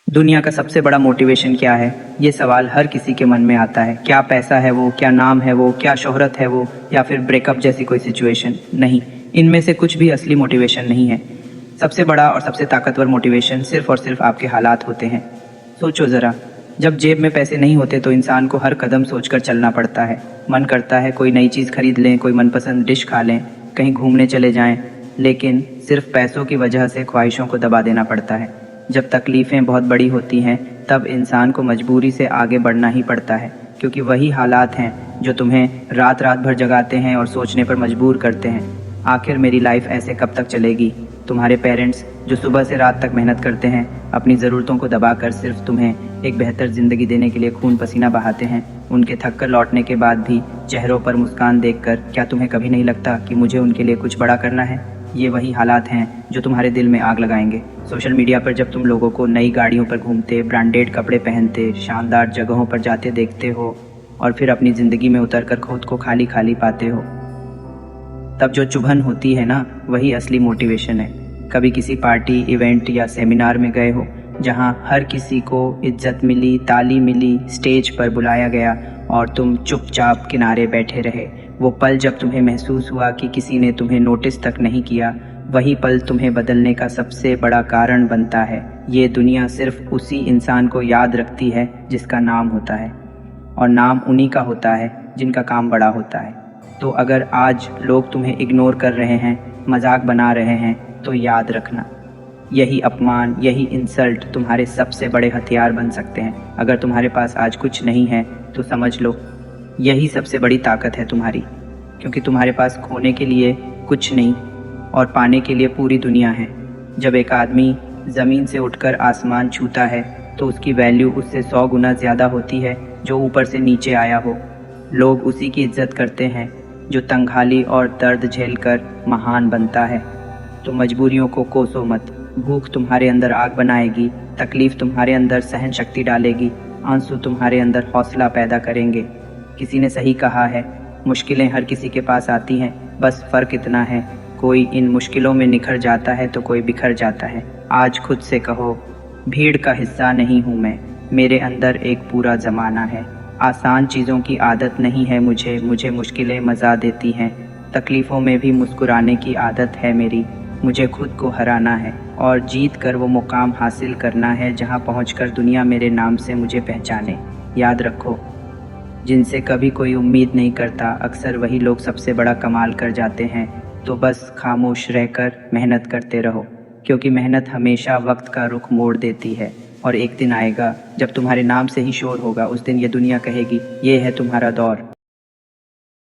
दुनिया का सबसे बड़ा मोटिवेशन क्या है? ये सवाल हर किसी के मन में आता है। क्या पैसा है वो? क्या नाम है वो? क्या शोहरत है वो? या फिर ब्रेकअप जैसी कोई सिचुएशन? नहीं, इनमें से कुछ भी असली मोटिवेशन नहीं है। सबसे बड़ा और सबसे ताकतवर मोटिवेशन सिर्फ और सिर्फ आपके हालात होते हैं। सोचो ज़रा, जब जेब में पैसे नहीं होते तो इंसान को हर कदम सोचकर चलना पड़ता है। मन करता है कोई नई चीज़ खरीद लें, कोई मनपसंद डिश खा लें, कहीं घूमने चले जाएं, लेकिन सिर्फ पैसों की वजह से ख्वाहिशों को दबा देना पड़ता है। जब तकलीफ़ें बहुत बड़ी होती हैं तब इंसान को मजबूरी से आगे बढ़ना ही पड़ता है, क्योंकि वही हालात हैं जो तुम्हें रात रात भर जगाते हैं और सोचने पर मजबूर करते हैं, आखिर मेरी लाइफ ऐसे कब तक चलेगी। तुम्हारे पेरेंट्स जो सुबह से रात तक मेहनत करते हैं, अपनी ज़रूरतों को दबाकर सिर्फ तुम्हें एक बेहतर ज़िंदगी देने के लिए खून पसीना बहाते हैं, उनके थक कर लौटने के बाद भी चेहरों पर मुस्कान देखकर क्या तुम्हें कभी नहीं लगता कि मुझे उनके लिए कुछ बड़ा करना है? ये वही हालात हैं जो तुम्हारे दिल में आग लगाएंगे। सोशल मीडिया पर जब तुम लोगों को नई गाड़ियों पर घूमते, ब्रांडेड कपड़े पहनते, शानदार जगहों पर जाते देखते हो और फिर अपनी ज़िंदगी में उतरकर खुद को खाली खाली पाते हो, तब जो चुभन होती है ना, वही असली मोटिवेशन है। कभी किसी पार्टी, इवेंट या सेमिनार में गए हो जहां हर किसी को इज्जत मिली, ताली मिली, स्टेज पर बुलाया गया और तुम चुपचाप किनारे बैठे रहे। वो पल जब तुम्हें महसूस हुआ कि किसी ने तुम्हें नोटिस तक नहीं किया, वही पल तुम्हें बदलने का सबसे बड़ा कारण बनता है। ये दुनिया सिर्फ उसी इंसान को याद रखती है जिसका नाम होता है, और नाम उन्हीं का होता है जिनका काम बड़ा होता है। तो अगर आज लोग तुम्हें इग्नोर कर रहे हैं, मजाक बना रहे हैं, तो याद रखना, यही अपमान, यही इंसल्ट तुम्हारे सबसे बड़े हथियार बन सकते हैं। अगर तुम्हारे पास आज कुछ नहीं है तो समझ लो यही सबसे बड़ी ताकत है तुम्हारी, क्योंकि तुम्हारे पास खोने के लिए कुछ नहीं और पाने के लिए पूरी दुनिया है। जब एक आदमी ज़मीन से उठकर आसमान छूता है तो उसकी वैल्यू उससे 100 गुना ज़्यादा होती है जो ऊपर से नीचे आया हो। लोग उसी की इज्जत करते हैं जो तंगहाली और दर्द झेलकर महान बनता है। तो मजबूरियों को कोसो मत। भूख तुम्हारे अंदर आग बनाएगी, तकलीफ़ तुम्हारे अंदर सहन शक्ति डालेगी, आंसू तुम्हारे अंदर हौसला पैदा करेंगे। किसी ने सही कहा है, मुश्किलें हर किसी के पास आती हैं, बस फ़र्क इतना है, कोई इन मुश्किलों में निखर जाता है तो कोई बिखर जाता है। आज खुद से कहो, भीड़ का हिस्सा नहीं हूँ मैं, मेरे अंदर एक पूरा ज़माना है। आसान चीज़ों की आदत नहीं है मुझे मुश्किलें मज़ा देती हैं। तकलीफ़ों में भी मुस्कुराने की आदत है मेरी, मुझे खुद को हराना है और जीत कर वो मुकाम हासिल करना है जहाँ पहुँचकर दुनिया मेरे नाम से मुझे पहचाने। याद रखो, जिनसे कभी कोई उम्मीद नहीं करता, अक्सर वही लोग सबसे बड़ा कमाल कर जाते हैं। तो बस खामोश रहकर मेहनत करते रहो, क्योंकि मेहनत हमेशा वक्त का रुख मोड़ देती है। और एक दिन आएगा जब तुम्हारे नाम से ही शोर होगा, उस दिन ये दुनिया कहेगी, ये है तुम्हारा दौर।